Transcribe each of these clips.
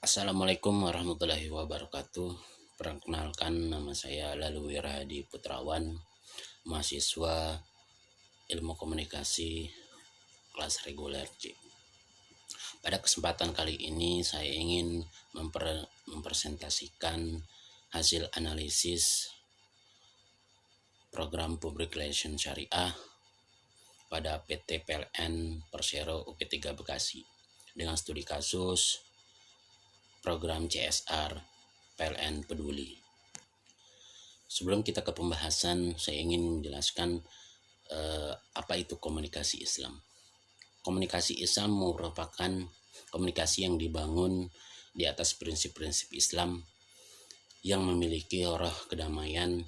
Assalamualaikum warahmatullahi wabarakatuh. Perkenalkan, nama saya Lalu Wirahadi Putrawan, mahasiswa Ilmu Komunikasi kelas reguler C. Pada kesempatan kali ini saya ingin mempresentasikan hasil analisis program Public Relation Syariah pada PT PLN Persero UP3 Bekasi dengan studi kasus program CSR PLN Peduli. Sebelum kita ke pembahasan, saya ingin menjelaskan apa itu komunikasi Islam. Komunikasi Islam merupakan komunikasi yang dibangun di atas prinsip-prinsip Islam yang memiliki roh kedamaian,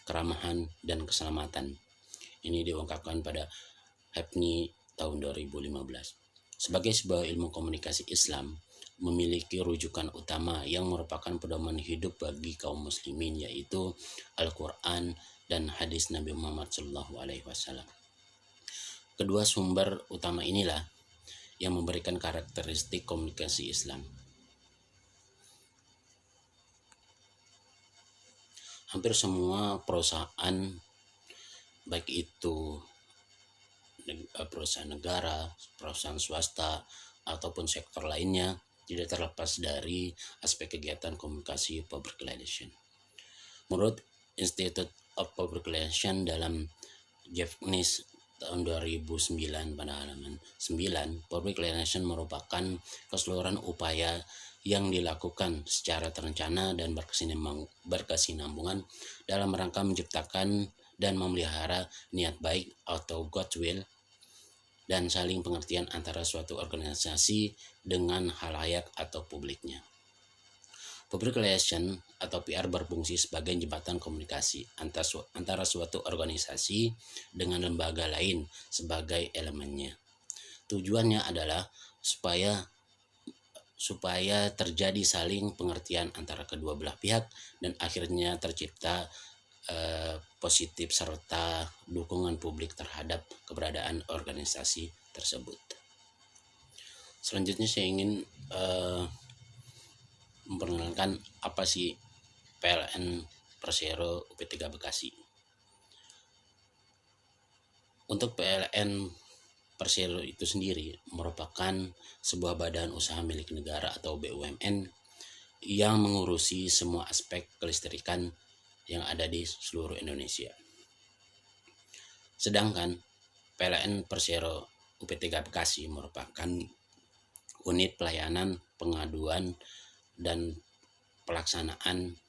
keramahan, dan keselamatan. Ini diungkapkan pada HAPNI tahun 2015. Sebagai sebuah ilmu komunikasi Islam, memiliki rujukan utama yang merupakan pedoman hidup bagi kaum muslimin, yaitu Al-Quran dan hadis Nabi Muhammad SAW. Kedua sumber utama inilah yang memberikan karakteristik komunikasi Islam. Hampir semua perusahaan, baik itu perusahaan negara, perusahaan swasta, ataupun sektor lainnya, tidak terlepas dari aspek kegiatan komunikasi public relation. Menurut Institute of Public Relation dalam Japanese tahun 2009 pada halaman 9, public relation merupakan keseluruhan upaya yang dilakukan secara terencana dan berkesinambungan dalam rangka menciptakan dan memelihara niat baik atau goodwill dan saling pengertian antara suatu organisasi dengan halayak atau publiknya. Public relation atau PR berfungsi sebagai jembatan komunikasi antara suatu organisasi dengan lembaga lain sebagai elemennya. Tujuannya adalah supaya terjadi saling pengertian antara kedua belah pihak dan akhirnya tercipta positif serta dukungan publik terhadap keberadaan organisasi tersebut. Selanjutnya saya ingin memperkenalkan apa sih PLN Persero UP3 Bekasi. Untuk PLN Persero itu sendiri merupakan sebuah badan usaha milik negara atau BUMN yang mengurusi semua aspek kelistrikan yang ada di seluruh Indonesia. Sedangkan PLN Persero UP3 Bekasi merupakan unit pelayanan, pengaduan, dan pelaksanaan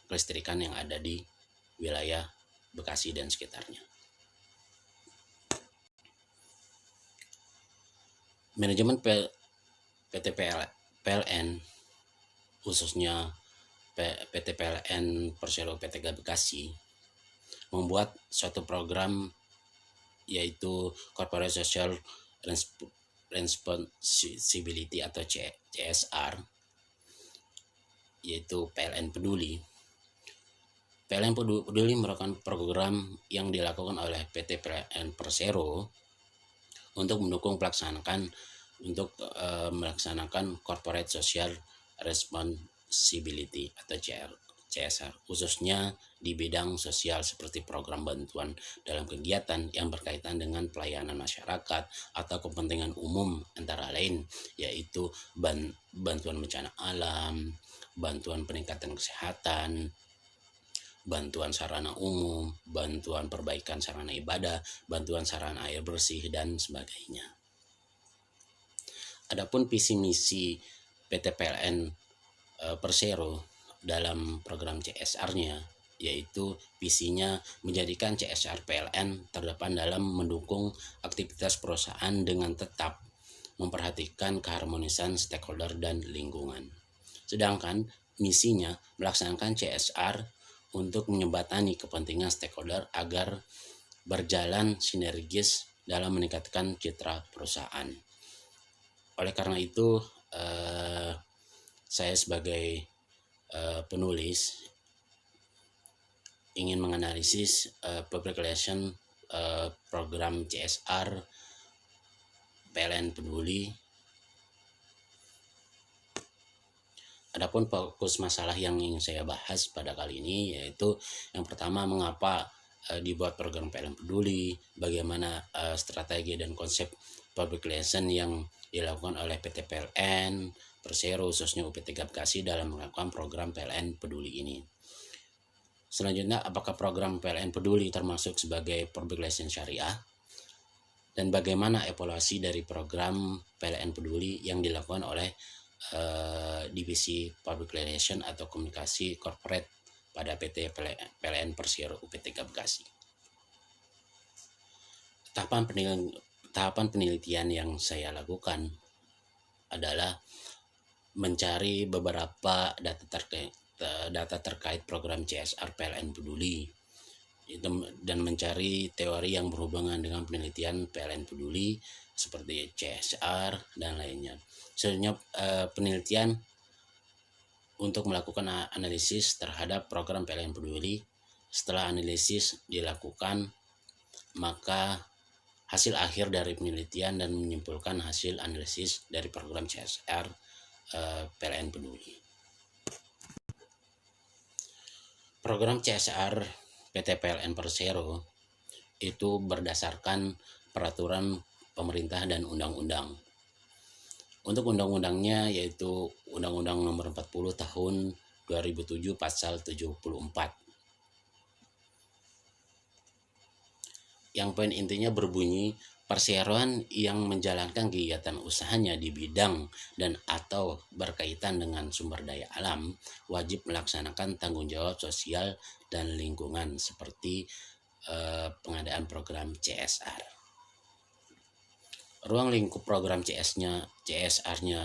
kelistrikan yang ada di wilayah Bekasi dan sekitarnya. Manajemen PT PLN, khususnya PT PLN Persero UP3 Bekasi, membuat suatu program yaitu Corporate Social Responsibility atau CSR, yaitu PLN Peduli. PLN Peduli merupakan program yang dilakukan oleh PT PLN Persero untuk melaksanakan Corporate Social Responsibility atau CSR, khususnya di bidang sosial seperti program bantuan dalam kegiatan yang berkaitan dengan pelayanan masyarakat atau kepentingan umum, antara lain yaitu bantuan bencana alam, bantuan peningkatan kesehatan, bantuan sarana umum, bantuan perbaikan sarana ibadah, bantuan sarana air bersih, dan sebagainya. Adapun visi misi PT PLN Persero dalam program CSR-nya, yaitu visinya menjadikan CSR PLN terdepan dalam mendukung aktivitas perusahaan dengan tetap memperhatikan keharmonisan stakeholder dan lingkungan. Sedangkan misinya melaksanakan CSR untuk menjembatani kepentingan stakeholder agar berjalan sinergis dalam meningkatkan citra perusahaan. Oleh karena itu, saya sebagai penulis ingin menganalisis public relation program CSR PLN Peduli Adapun fokus masalah yang ingin saya bahas pada kali ini yaitu yang pertama, mengapa dibuat program PLN Peduli, bagaimana strategi dan konsep public relation yang dilakukan oleh PT PLN Persero khususnya UP3 Bekasi dalam melakukan program PLN Peduli ini. Selanjutnya, apakah program PLN Peduli termasuk sebagai public relation syariah? Dan bagaimana evaluasi dari program PLN Peduli yang dilakukan oleh Divisi Public Relation atau Komunikasi Corporate pada PT PLN Persero UP3 Bekasi. Tahapan penelitian yang saya lakukan adalah mencari beberapa data terkait program CSR PLN Peduli dan mencari teori yang berhubungan dengan penelitian PLN Peduli seperti CSR dan lainnya. Selanjutnya penelitian untuk melakukan analisis terhadap program PLN Peduli. Setelah analisis dilakukan, maka hasil akhir dari penelitian dan menyimpulkan hasil analisis dari program CSR PLN Peduli. Program CSR PT PLN Persero itu berdasarkan peraturan pemerintah dan undang-undang. Untuk undang-undangnya yaitu Undang-Undang Nomor 40 Tahun 2007 Pasal 74. Yang poin intinya berbunyi, perseroan yang menjalankan kegiatan usahanya di bidang dan atau berkaitan dengan sumber daya alam wajib melaksanakan tanggung jawab sosial dan lingkungan seperti pengadaan program CSR. Ruang lingkup program CSR-nya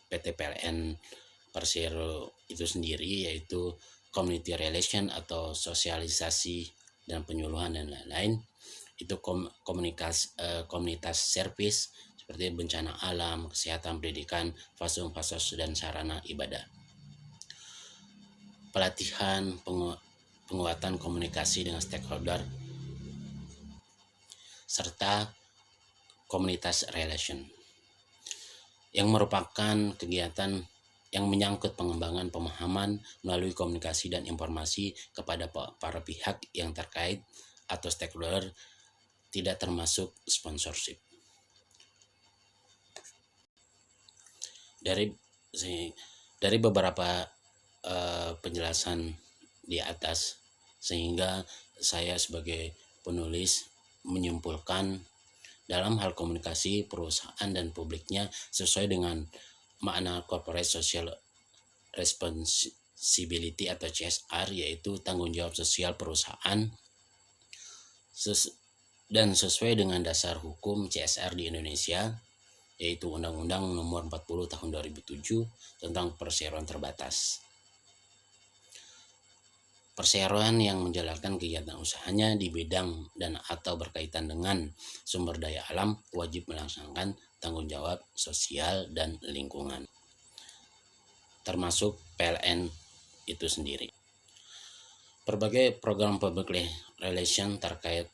PT PLN Persero itu sendiri yaitu community relation atau sosialisasi dan penyuluhan dan lain-lain. Itu komunitas service seperti bencana alam, kesehatan, pendidikan, fasilitas dan sarana ibadah. Pelatihan, penguatan komunikasi dengan stakeholder, serta komunitas relation yang merupakan kegiatan yang menyangkut pengembangan pemahaman melalui komunikasi dan informasi kepada para pihak yang terkait atau stakeholder, tidak termasuk sponsorship. Dari beberapa penjelasan di atas, sehingga saya sebagai penulis menyimpulkan dalam hal komunikasi perusahaan dan publiknya sesuai dengan makna corporate social responsibility atau CSR, yaitu tanggung jawab sosial perusahaan, dan sesuai dengan dasar hukum CSR di Indonesia, yaitu Undang-Undang Nomor 40 Tahun 2007 tentang perseroan terbatas. Perseroan yang menjalankan kegiatan usahanya di bidang dan atau berkaitan dengan sumber daya alam wajib melaksanakan tanggung jawab sosial dan lingkungan, termasuk PLN itu sendiri. Berbagai program public relation terkait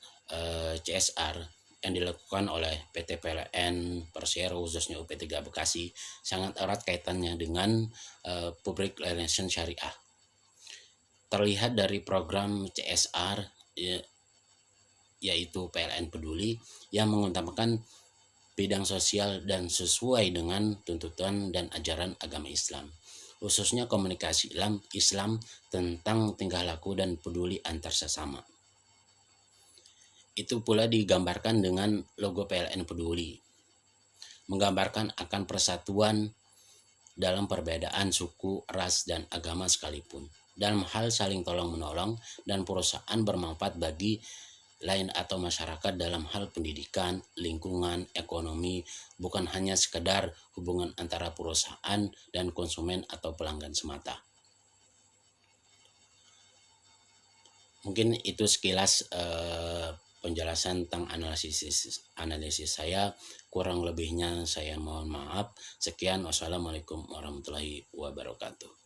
CSR yang dilakukan oleh PT PLN Persero khususnya UP3 Bekasi sangat erat kaitannya dengan public relation syariah. Terlihat dari program CSR yaitu PLN Peduli yang mengutamakan bidang sosial dan sesuai dengan tuntutan dan ajaran agama Islam, khususnya komunikasi Islam tentang tingkah laku dan peduli antar sesama. Itu pula digambarkan dengan logo PLN Peduli, menggambarkan akan persatuan dalam perbedaan suku, ras, dan agama sekalipun, dalam hal saling tolong-menolong dan perusahaan bermanfaat bagi lain atau masyarakat dalam hal pendidikan, lingkungan, ekonomi, bukan hanya sekedar hubungan antara perusahaan dan konsumen atau pelanggan semata. Mungkin itu sekilas penjelasan tentang analisis saya. Kurang lebihnya saya mohon maaf. Sekian, wassalamualaikum warahmatullahi wabarakatuh.